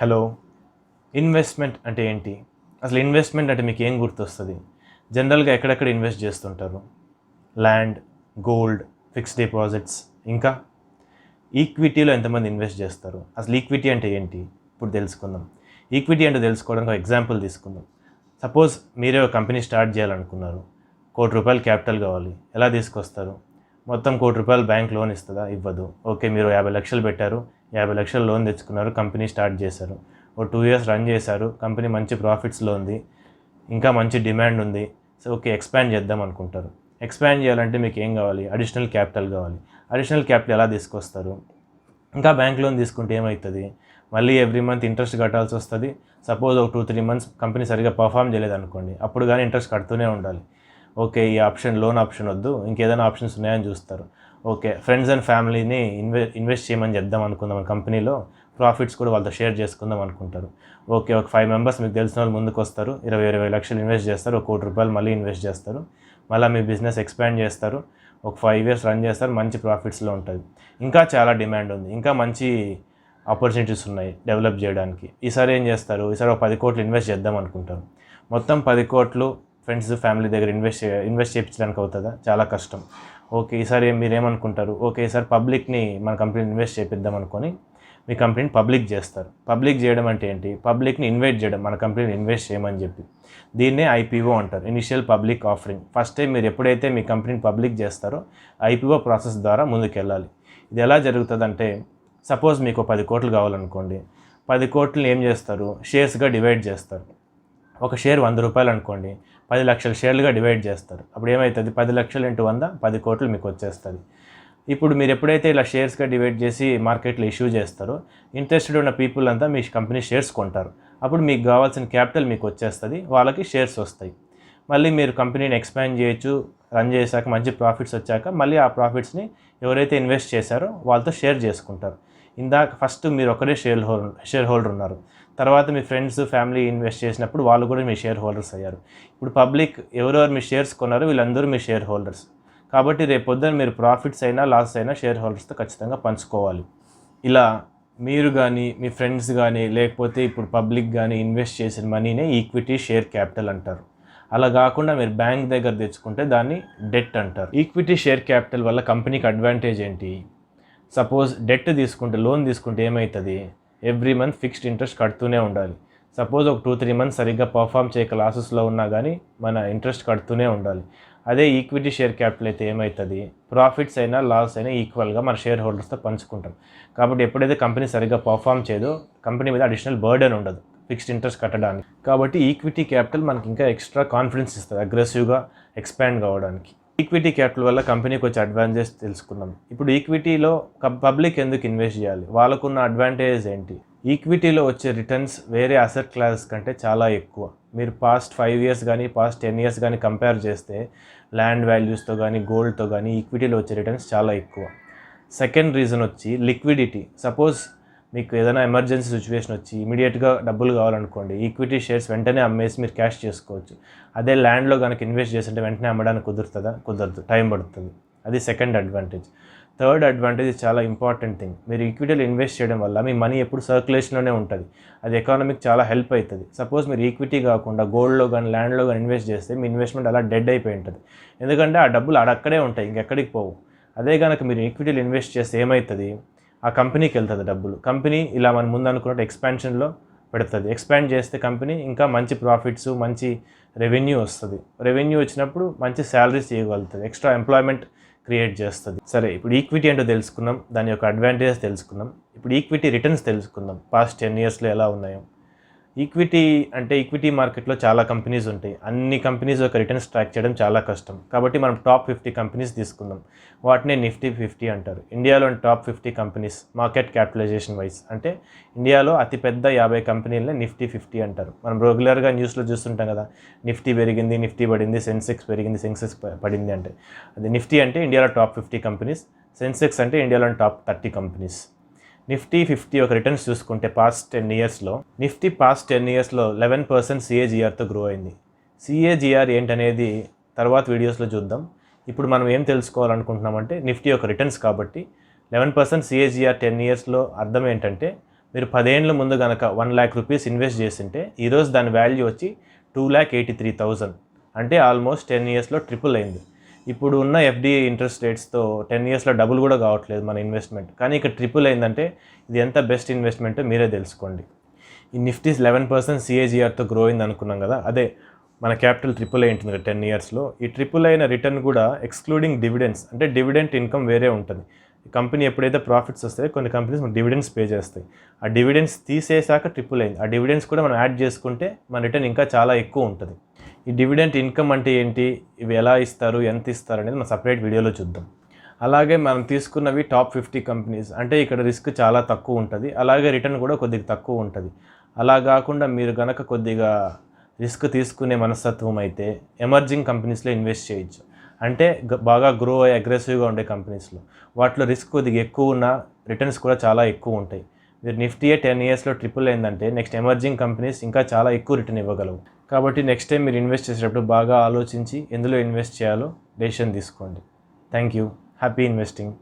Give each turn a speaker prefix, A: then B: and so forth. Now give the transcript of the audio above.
A: Hello, investment అంటే ఏంటి? అసలు ఇన్వెస్ట్మెంట్ అంటే మీకు ఏం గుర్తొస్తుంది? జనరల్గా ఎక్కడెక్కడ ఇన్వెస్ట్ చేస్తుంటారు? ల్యాండ్, గోల్డ్, ఫిక్స్డ్ డిపాజిట్స్, ఇంకా ఈక్విటీలో ఎంతమంది ఇన్వెస్ట్ చేస్తారు? అసలు ఈక్విటీ అంటే ఏంటి ఇప్పుడు తెలుసుకుందాం. ఈక్విటీ అంటే తెలుసుకోవడానికి ఒక ఎగ్జాంపుల్ తీసుకుందాం. సపోజ్ మీరే ఒక కంపెనీ స్టార్ట్ చేయాలనుకున్నారు. ₹1,00,00,000 క్యాపిటల్ కావాలి. ఎలా తీసుకొస్తారు? మొత్తం ₹1,00,00,000 బ్యాంక్ లోన్ ఇస్తుందా? ఇవ్వదు. ఓకే, మీరు 50,00,000 పెట్టారు, 50,00,000 లోన్ తెచ్చుకున్నారు, కంపెనీ స్టార్ట్ చేశారు. ఓ 2 years రన్ చేశారు, కంపెనీ మంచి ప్రాఫిట్స్లో ఉంది, ఇంకా మంచి డిమాండ్ ఉంది. సో ఓకే, ఎక్స్పాండ్ చేద్దాం అనుకుంటారు. ఎక్స్పాండ్ చేయాలంటే మీకు ఏం కావాలి? అడిషనల్ క్యాపిటల్ కావాలి. అడిషనల్ క్యాపిటల్ ఎలా తీసుకొస్తారు? ఇంకా బ్యాంక్ లోన్ తీసుకుంటే ఏమవుతుంది? మళ్ళీ ఎవ్రీ మంత్ ఇంట్రెస్ట్ కట్టాల్సి వస్తుంది. సపోజ్ ఒక 2-3 months కంపెనీ సరిగ్గా పర్ఫామ్ చేయలేదు అనుకోండి, అప్పుడు కానీ ఇంట్రెస్ట్ కడుతూనే ఉండాలి. ఓకే, ఈ ఆప్షన్ లోన్ ఆప్షన్ వద్దు, ఇంకేదైనా ఆప్షన్స్ ఉన్నాయని చూస్తారు. ఓకే, ఫ్రెండ్స్ అండ్ ఫ్యామిలీని ఇన్వెస్ట్ చేయమని చెప్దాం అనుకుందాం కంపెనీలో, ప్రాఫిట్స్ కూడా వాళ్ళతో షేర్ చేసుకుందాం అనుకుంటారు. ఓకే, ఒక 5 members మీకు తెలిసిన వాళ్ళు ముందుకు వస్తారు, 20 లక్షలు ఇన్వెస్ట్ చేస్తారు, ఒక ₹1,00,00,000 మళ్ళీ ఇన్వెస్ట్ చేస్తారు. మళ్ళీ మీ బిజినెస్ ఎక్స్పాండ్ చేస్తారు, ఒక 5 years రన్ చేస్తారు, మంచి ప్రాఫిట్స్లో ఉంటుంది. ఇంకా చాలా డిమాండ్ ఉంది, ఇంకా మంచి ఆపర్చునిటీస్ ఉన్నాయి డెవలప్ చేయడానికి. ఈసారి ఏం చేస్తారు? ఈసారి ఒక 10 కోట్లు ఇన్వెస్ట్ చేద్దాం అనుకుంటారు. మొత్తం 10 కోట్లు ఫ్రెండ్స్ ఫ్యామిలీ దగ్గర ఇన్వెస్ట్ చేయించడానికి అవుతుందా? చాలా కష్టం. ఓకే, ఈసారి మీరేమనుకుంటారు? ఓకే, ఈసారి పబ్లిక్ని మన కంపెనీని ఇన్వెస్ట్ చేపిద్దాం అనుకొని మీ కంపెనీని పబ్లిక్ చేస్తారు. పబ్లిక్ చేయడం అంటే ఏంటి? పబ్లిక్ని ఇన్వైట్ చేయడం, మన కంపెనీని ఇన్వెస్ట్ చేయమని చెప్పి. దీన్నే ఐపీఓ అంటారు, initial public offering. First time మీరు ఎప్పుడైతే మీ కంపెనీని పబ్లిక్ చేస్తారో ఐపీఓ ప్రాసెస్ ద్వారా ముందుకు వెళ్ళాలి. ఇది ఎలా జరుగుతుందంటే, సపోజ్ మీకు 10 కోట్లు కావాలనుకోండి, 10 కోట్లని ఏం చేస్తారు? షేర్స్గా డివైడ్ చేస్తారు. ఒక షేర్ ₹100 అనుకోండి, 10 లక్షల షేర్లుగా డివైడ్ చేస్తారు. అప్పుడు ఏమవుతుంది? 10 లక్షలు ఇంటూ 100, 10 కోట్లు మీకు వచ్చేస్తుంది. ఇప్పుడు మీరు ఎప్పుడైతే ఇలా షేర్స్గా డివైడ్ చేసి మార్కెట్లో ఇష్యూ చేస్తారో, ఇంట్రెస్టెడ్ ఉన్న పీపుల్ అంతా మీ కంపెనీ షేర్స్ కొంటారు. అప్పుడు మీకు కావాల్సిన క్యాపిటల్ మీకు వచ్చేస్తుంది, వాళ్ళకి షేర్స్ వస్తాయి. మళ్ళీ మీరు కంపెనీని ఎక్స్పాండ్ చేయొచ్చు. రన్ చేశాక మంచి ప్రాఫిట్స్ వచ్చాక మళ్ళీ ఆ ప్రాఫిట్స్ని ఎవరైతే ఇన్వెస్ట్ చేశారో వాళ్ళతో షేర్ చేసుకుంటారు. ఇందాక ఫస్ట్ మీరు ఒకరే షేర్ హోల్డర్ ఉన్నారు, తర్వాత మీ ఫ్రెండ్స్ ఫ్యామిలీ ఇన్వెస్ట్ చేసినప్పుడు వాళ్ళు కూడా మీ షేర్ హోల్డర్స్ అయ్యారు. ఇప్పుడు పబ్లిక్ ఎవరెవరు మీ షేర్స్ కొన్నారో వీళ్ళందరూ మీ షేర్ హోల్డర్స్. కాబట్టి రేపు పొద్దున మీరు ప్రాఫిట్స్ అయినా లాస్ అయినా షేర్ హోల్డర్స్తో ఖచ్చితంగా పంచుకోవాలి. ఇలా మీరు కానీ మీ ఫ్రెండ్స్ కానీ లేకపోతే ఇప్పుడు పబ్లిక్ కానీ ఇన్వెస్ట్ చేసిన మనీనే ఈక్విటీ షేర్ క్యాపిటల్ అంటారు. అలా కాకుండా మీరు బ్యాంక్ దగ్గర తెచ్చుకుంటే దాన్ని డెట్ అంటారు. ఈక్విటీ షేర్ క్యాపిటల్ వల్ల కంపెనీకి అడ్వాంటేజ్ ఏంటి? సపోజ్ డెట్ తీసుకుంటే, లోన్ తీసుకుంటే ఏమవుతుంది? ఎవ్రీ మంత్ ఫిక్స్డ్ ఇంట్రెస్ట్ కడుతూనే ఉండాలి. సపోజ్ ఒక 2-3 months సరిగ్గా పర్ఫామ్ చేయక లాసెస్లో ఉన్నా కానీ మన ఇంట్రెస్ట్ కడుతూనే ఉండాలి. అదే ఈక్విటీ షేర్ క్యాపిటల్ అయితే ఏమవుతుంది? ప్రాఫిట్స్ అయినా లాస్ అయినా ఈక్వల్గా మన షేర్ హోల్డర్స్తో పంచుకుంటాం. కాబట్టి ఎప్పుడైతే కంపెనీ సరిగ్గా పర్ఫామ్ చేయదో కంపెనీ మీద అడిషనల్ బర్డెన్ ఉండదు ఫిక్స్డ్ ఇంట్రెస్ట్ కట్టడానికి. కాబట్టి ఈక్విటీ క్యాపిటల్ మనకి ఇంకా ఎక్స్ట్రా కాన్ఫిడెన్స్ ఇస్తుంది అగ్రెసివ్గా ఎక్స్పాండ్ కావడానికి. ఈక్విటీ క్యాపిటల్ వల్ల కంపెనీకి వచ్చే అడ్వాంటేజ్ తెలుసుకున్నాం. ఇప్పుడు ఈక్విటీలో పబ్లిక్ ఎందుకు ఇన్వెస్ట్ చేయాలి? వాళ్ళకున్న అడ్వాంటేజ్ ఏంటి? ఈక్విటీలో వచ్చే రిటర్న్స్ వేరే అసెట్ క్లాసెస్ కంటే చాలా ఎక్కువ. మీరు పాస్ట్ 5 years కానీ పాస్ట్ 10 years కానీ కంపేర్ చేస్తే ల్యాండ్ వాల్యూస్తో కానీ గోల్డ్తో కానీ ఈక్విటీలో వచ్చే రిటర్న్స్ చాలా ఎక్కువ. సెకండ్ రీజన్ వచ్చి లిక్విడిటీ. సపోజ్ మీకు ఏదైనా ఎమర్జెన్సీ సిచ్యువేషన్ వచ్చి ఇమీడియట్గా డబ్బులు కావాలనుకోండి, ఈక్విటీ షేర్స్ వెంటనే అమ్మేసి మీరు క్యాష్ చేసుకోవచ్చు. అదే ల్యాండ్లో కనుక ఇన్వెస్ట్ చేస్తుంటే వెంటనే అమ్మడానికి కుదురుతుందా? కుదరదు, టైం పడుతుంది. అది సెకండ్ అడ్వాంటేజ్. థర్డ్ అడ్వాంటేజ్ చాలా ఇంపార్టెంట్ థింగ్. మీరు ఈక్విటీలో ఇన్వెస్ట్ చేయడం వల్ల మీ మనీ ఎప్పుడు సర్క్యులేషన్లోనే ఉంటుంది. అది ఎకానమీకి చాలా హెల్ప్ అవుతుంది. సపోజ్ మీరు ఈక్విటీ కాకుండా గోల్డ్లో కానీ ల్యాండ్లో కానీ ఇన్వెస్ట్ చేస్తే మీ ఇన్వెస్ట్మెంట్ అలా డెడ్ అయిపోయి ఉంటుంది. ఎందుకంటే ఆ డబ్బులు అక్కడే ఉంటాయి, ఇంకెక్కడికి పోవు. అదే కనుక మీరు ఈక్విటీలో ఇన్వెస్ట్ చేస్తే ఏమవుతుంది? ఆ కంపెనీకి వెళ్తుంది డబ్బులు. కంపెనీ ఇలా మనం ముందు అనుకున్నట్టు ఎక్స్పాన్షన్లో పెడుతుంది. ఎక్స్పాండ్ చేస్తే కంపెనీ ఇంకా మంచి ప్రాఫిట్స్, మంచి రెవెన్యూ వస్తుంది. రెవెన్యూ వచ్చినప్పుడు మంచి శాలరీస్ చేయగలుగుతుంది, ఎక్స్ట్రా ఎంప్లాయ్మెంట్ క్రియేట్ చేస్తుంది. సరే, ఇప్పుడు ఈక్విటీ అంటే తెలుసుకున్నాం, దాని యొక్క అడ్వాంటేజెస్ తెలుసుకున్నాం. ఇప్పుడు ఈక్విటీ రిటర్న్స్ తెలుసుకుందాం, పాస్ట్ 10 yearsలో ఎలా ఉన్నాయో. ఈక్విటీ అంటే ఈక్విటీ మార్కెట్లో చాలా కంపెనీస్ ఉంటాయి. అన్ని కంపెనీస్ యొక్క రిటర్న్స్ ట్రాక్ చేయడం చాలా కష్టం. కాబట్టి మనం టాప్ 50 కంపెనీస్ తీసుకుందాం. వాటినే నిఫ్టీ 50 అంటారు. ఇండియాలోని top 50 companies market capitalization wise. అంటే ఇండియాలో అతిపెద్ద 50 కంపెనీలనే నిఫ్టీ 50 అంటారు. మనం రెగ్యులర్గా న్యూస్లో చూస్తుంటాం కదా, నిఫ్టీ పెరిగింది, నిఫ్టీ పడింది, సెన్సెక్స్ పెరిగింది, సెన్సెక్స్ పడింది అంటే. అది నిఫ్టీ అంటే ఇండియాలో టాప్ 50 కంపెనీస్, సెన్సెక్స్ అంటే ఇండియాలోని టాప్ 30 కంపెనీస్. నిఫ్టీ 50 ఒక రిటర్న్స్ చూసుకుంటే పాస్ట్ 10 yearsలో నిఫ్టీ పాస్ట్ 10 yearsలో 11% CAGRతో గ్రో అయింది. CAGR ఏంటనేది తర్వాత వీడియోస్లో చూద్దాం. ఇప్పుడు మనం ఏం తెలుసుకోవాలనుకుంటున్నామంటే నిఫ్టీ ఒక రిటర్న్స్ కాబట్టి 11% CAGR 10 yearsలో అర్థం ఏంటంటే మీరు 10 ఏళ్ళ ముందు కనుక 1 lakh రూపీస్ ఇన్వెస్ట్ చేసింటే ఈరోజు దాని వాల్యూ వచ్చి 2,83,000, అంటే ఆల్మోస్ట్ 10 ఇయర్స్లో ట్రిపుల్ అయింది. ఇప్పుడు ఉన్న ఎఫ్డి ఇంట్రెస్ట్ రేట్స్తో 10 ఇయర్స్లో డబుల్ కూడా కావట్లేదు మన ఇన్వెస్ట్మెంట్, కానీ ఇక్కడ ట్రిపుల్ అయిందంటే ఇది ఎంత బెస్ట్ ఇన్వెస్ట్మెంట్ మీరే తెలుసుకోండి. ఈ నిఫ్టీ 11% సిఏజిఆర్తో గ్రో అయింది అనుకున్నాం కదా, అదే మన క్యాపిటల్ ట్రిపుల్ అయి ఉంటుంది 10 ఇయర్స్లో. ఈ ట్రిపుల్ అయిన రిటర్న్ కూడా ఎక్స్క్లూడింగ్ డివిడెండ్స్, అంటే డివిడెంట్ ఇన్కమ్ వేరే ఉంటుంది. కంపెనీ ఎప్పుడైతే ప్రాఫిట్స్ వస్తాయో కొన్ని కంపెనీస్ మనకు డివిడెండ్స్ పే చేస్తాయి, ఆ డివిడెండ్స్ తీసేసాక ట్రిపుల్ అయింది. ఆ డివిడెండ్స్ కూడా మనం యాడ్ చేసుకుంటే మన రిటర్న్ ఇంకా చాలా ఎక్కువ ఉంటుంది. ఈ డివిడెంట్ ఇన్కమ్ అంటే ఏంటి, ఇవి ఎలా ఇస్తారు, ఎంత ఇస్తారు అనేది మనం సపరేట్ వీడియోలో చూద్దాం. అలాగే మనం తీసుకున్నవి టాప్ 50 కంపెనీస్, అంటే ఇక్కడ రిస్క్ చాలా తక్కువ ఉంటుంది, అలాగే రిటర్న్ కూడా కొద్దిగా తక్కువ ఉంటుంది. అలా కాకుండా మీరు కనుక కొద్దిగా రిస్క్ తీసుకునే మనస్తత్వం అయితే ఎమర్జింగ్ కంపెనీస్లో ఇన్వెస్ట్ చేయొచ్చు. అంటే బాగా గ్రో అయ్యి అగ్రెసివ్గా ఉండే కంపెనీస్లో, వాటిలో రిస్క్ కొద్దిగా ఎక్కువ ఉన్న రిటర్న్స్ కూడా చాలా ఎక్కువ ఉంటాయి. మీరు నిఫ్టీయే 10 ఇయర్స్లో ట్రిపుల్ అయిందంటే నెక్స్ట్ ఎమర్జింగ్ కంపెనీస్ ఇంకా చాలా ఎక్కువ రిటర్న్ ఇవ్వగలవు. కాబట్టి నెక్స్ట్ టైం మీరు ఇన్వెస్ట్ చేసేటప్పుడు బాగా ఆలోచించి ఎందులో ఇన్వెస్ట్ చేయాలో డెసిషన్ తీసుకోండి. Thank you. Happy investing.